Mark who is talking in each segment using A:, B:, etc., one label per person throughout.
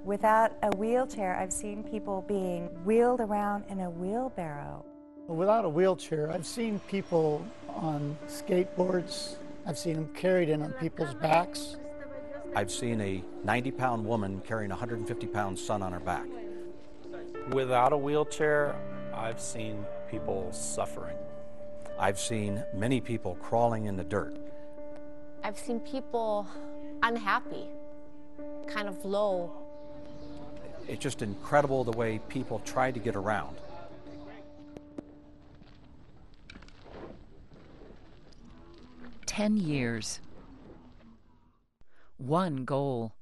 A: Without a wheelchair, I've seen people being wheeled around in a wheelbarrow.
B: Without a wheelchair, I've seen people on skateboards. I've seen them carried in on people's backs.
C: I've seen a 90-pound woman carrying a 150-pound son on her back.
D: Without a wheelchair, I've seen people suffering.
C: I've seen many people crawling in the dirt.
E: I've seen people unhappy, kind of low.
C: It's just incredible the way people try to get around.
F: "10 years. One goal: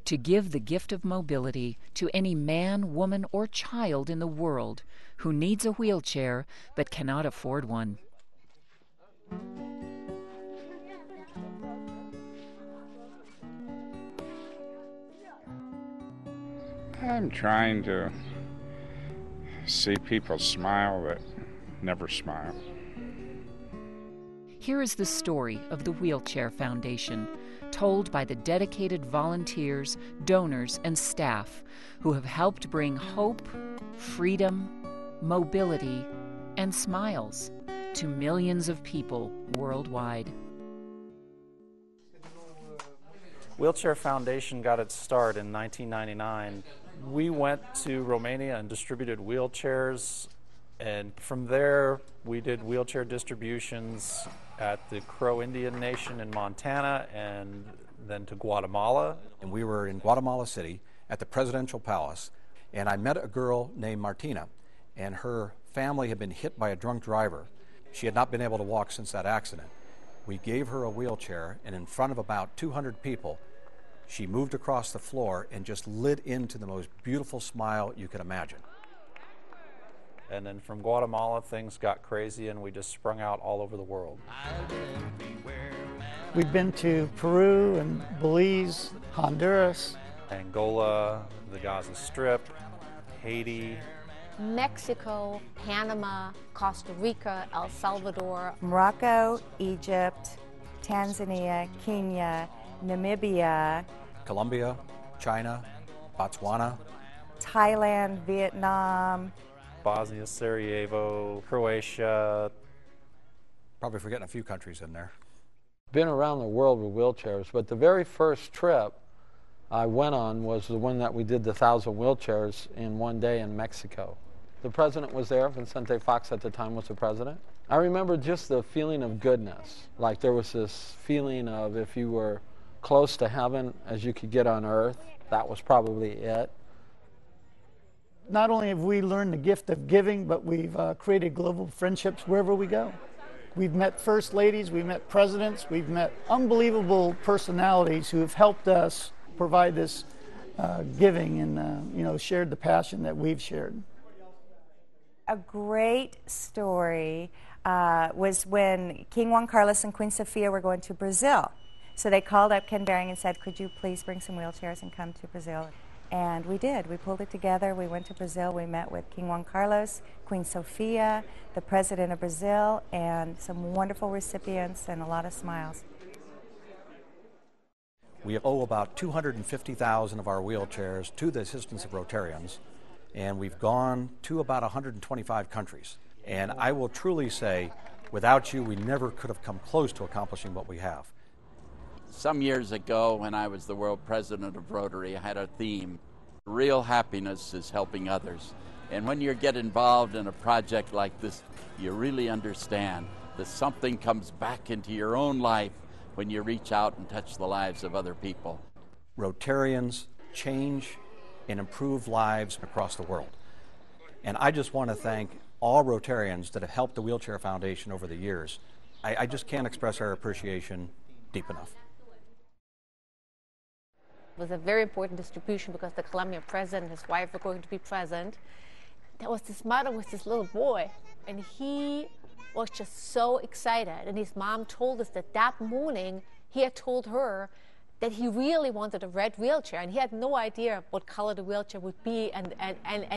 F: to give the gift of mobility to any man, woman, or child in the world who needs a wheelchair but cannot afford one."
G: I'm trying to see people smile that never smile.
F: Here is the story of the Wheelchair Foundation, told by the dedicated volunteers, donors, and staff who have helped bring hope, freedom, mobility, and smiles to millions of people worldwide.
D: Wheelchair Foundation got its start in 1999. We went to Romania and distributed wheelchairs, and from there we did wheelchair distributions at the Crow Indian Nation in Montana and then to Guatemala.
C: And we were in Guatemala City at the Presidential Palace, and I met a girl named Martina, and her family had been hit by a drunk driver. She had not been able to walk since that accident. We gave her a wheelchair, and in front of about 200 people, she moved across the floor and just lit into the most beautiful smile you could imagine.
D: And then from Guatemala, things got crazy and we just sprung out all over the world.
B: We've been to Peru and Belize, Honduras,
D: Angola, the Gaza Strip, Haiti,
E: Mexico, Panama, Costa Rica, El Salvador,
A: Morocco, Egypt, Tanzania, Kenya, Namibia,
C: Colombia, China, Botswana,
A: Thailand, Vietnam,
D: Bosnia, Sarajevo, Croatia.
C: Probably forgetting a few countries in there.
H: Been around the world with wheelchairs, but the very first trip I went on was the one that we did the 1,000 wheelchairs in one day in Mexico. The president was there. Vicente Fox at the time was the president. I remember just the feeling of goodness. Like there was this feeling of if you were close to heaven as you could get on earth, that was probably it.
B: Not only have we learned the gift of giving, but we've created global friendships wherever we go. We've met first ladies, we've met presidents, we've met unbelievable personalities who have helped us provide this giving and shared the passion that we've shared.
A: A great story was when King Juan Carlos and Queen Sofia were going to Brazil. So they called up Ken Behring and said, could you please bring some wheelchairs and come to Brazil? And we did. We pulled it together. We went to Brazil. We met with King Juan Carlos, Queen Sofia, the President of Brazil, and some wonderful recipients and a lot of smiles.
C: We owe about 250,000 of our wheelchairs to the assistance of Rotarians, and we've gone to about 125 countries. And I will truly say, without you, we never could have come close to accomplishing what we have.
I: Some years ago, when I was the world president of Rotary, I had a theme. Real happiness is helping others. And when you get involved in a project like this, you really understand that something comes back into your own life when you reach out and touch the lives of other people.
C: Rotarians change and improve lives across the world. And I just want to thank all Rotarians that have helped the Wheelchair Foundation over the years. I just can't express our appreciation deep enough.
E: It was a very important distribution because the Colombian president and his wife were going to be present. There was this mother with this little boy, and he was just so excited. And his mom told us that that morning he had told her that he really wanted a red wheelchair, and he had no idea what color the wheelchair would be. And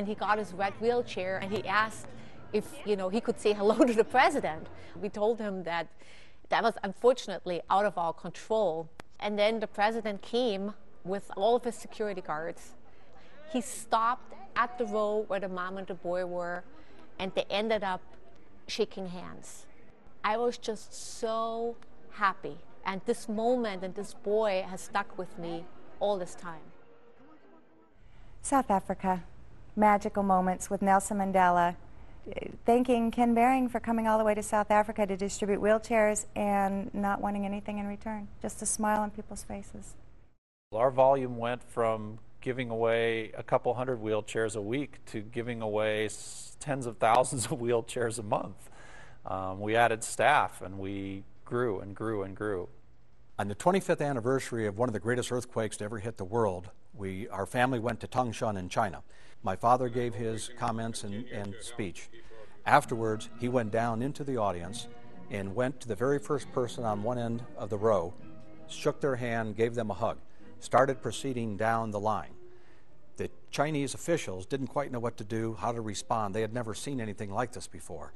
E: he got his red wheelchair, and he asked if he could say hello to the president. We told him that that was unfortunately out of our control. And then the president came with all of his security guards. He stopped at the row where the mom and the boy were, and they ended up shaking hands. I was just so happy. And this moment and this boy has stuck with me all this time.
A: South Africa, magical moments with Nelson Mandela. Thanking Ken Behring for coming all the way to South Africa to distribute wheelchairs and not wanting anything in return, just a smile on people's faces.
D: Our volume went from giving away a couple hundred wheelchairs a week to giving away tens of thousands of wheelchairs a month. We added staff and we grew and grew and grew.
C: On the 25th anniversary of one of the greatest earthquakes to ever hit the world, our family went to Tangshan in China. My father gave his comments and speech. Afterwards, he went down into the audience and went to the very first person on one end of the row, shook their hand, gave them a hug, started proceeding down the line. The Chinese officials didn't quite know what to do, how to respond. They had never seen anything like this before.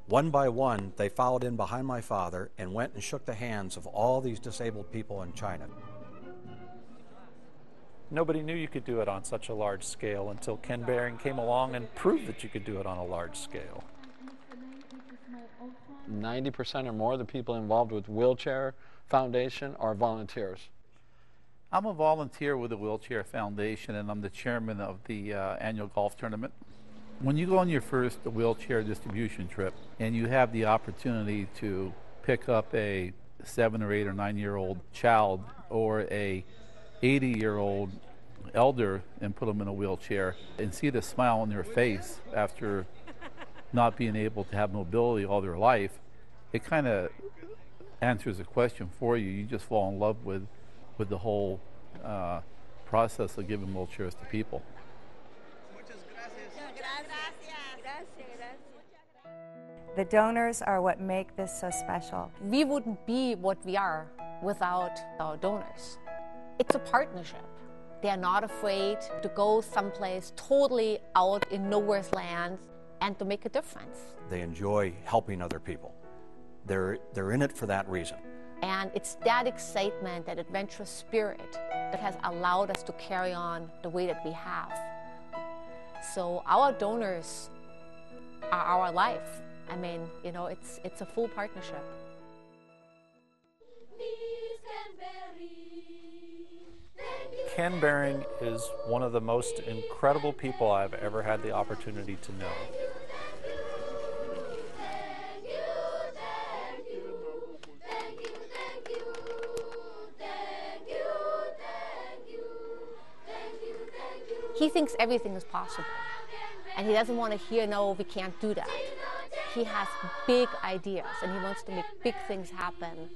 C: One by one, they followed in behind my father and went and shook the hands of all these disabled people in China.
D: Nobody knew you could do it on such a large scale until Ken Behring came along and proved that you could do it on a large scale.
H: 90% or more of the people involved with Wheelchair Foundation are volunteers.
J: I'm a volunteer with the Wheelchair Foundation, and I'm the chairman of the annual golf tournament. When you go on your first wheelchair distribution trip and you have the opportunity to pick up a 7 or 8 or 9-year-old child or a 80-year-old elder and put them in a wheelchair and see the smile on their face after not being able to have mobility all their life, it kind of answers a question for you. You just fall in love with the whole process of giving wheelchairs to people.
A: The donors are what make this so special.
E: We wouldn't be what we are without our donors. It's a partnership. They are not afraid to go someplace totally out in nowhere's land and to make a difference.
C: They enjoy helping other people. They're in it for that reason.
E: And it's that excitement, that adventurous spirit that has allowed us to carry on the way that we have. So our donors are our life. I mean, it's a full partnership.
D: Ken Behring is one of the most incredible people I've ever had the opportunity to know.
E: He thinks everything is possible, and he doesn't want to hear, no, we can't do that. He has big ideas, and he wants to make big things happen.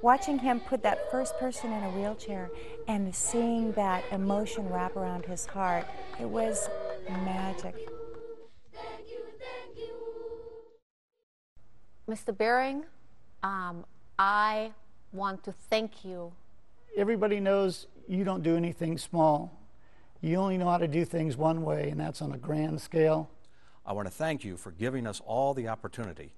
A: Watching him put that first person in a wheelchair and seeing that emotion wrap around his heart, it was magic.
E: Mr. Behring, I want to thank you.
B: Everybody knows you don't do anything small. You only know how to do things one way, and that's on a grand scale.
C: I want to thank you for giving us all the opportunity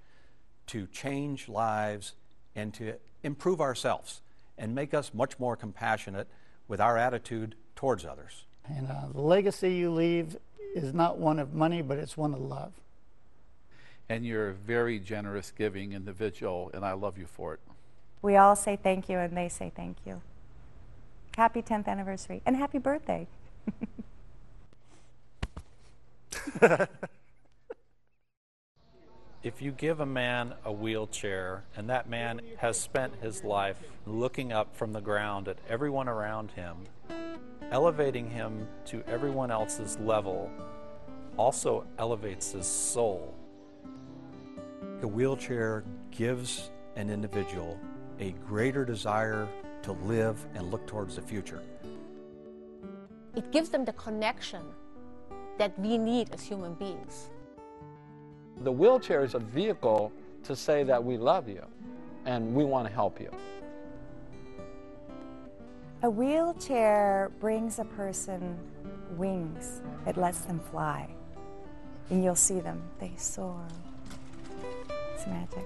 C: to change lives and to improve ourselves and make us much more compassionate with our attitude towards others.
B: And the legacy you leave is not one of money, but it's one of love.
J: And you're a very generous, giving individual, and I love you for it.
A: We all say thank you, and they say thank you. Happy 10th anniversary, and happy birthday.
D: If you give a man a wheelchair, and that man has spent his life looking up from the ground at everyone around him, elevating him to everyone else's level also elevates his soul.
C: The wheelchair gives an individual a greater desire to live and look towards the future.
E: It gives them the connection that we need as human beings.
H: The wheelchair is a vehicle to say that we love you and we want to help you.
A: A wheelchair brings a person wings. It lets them fly. And you'll see them. They soar. It's magic.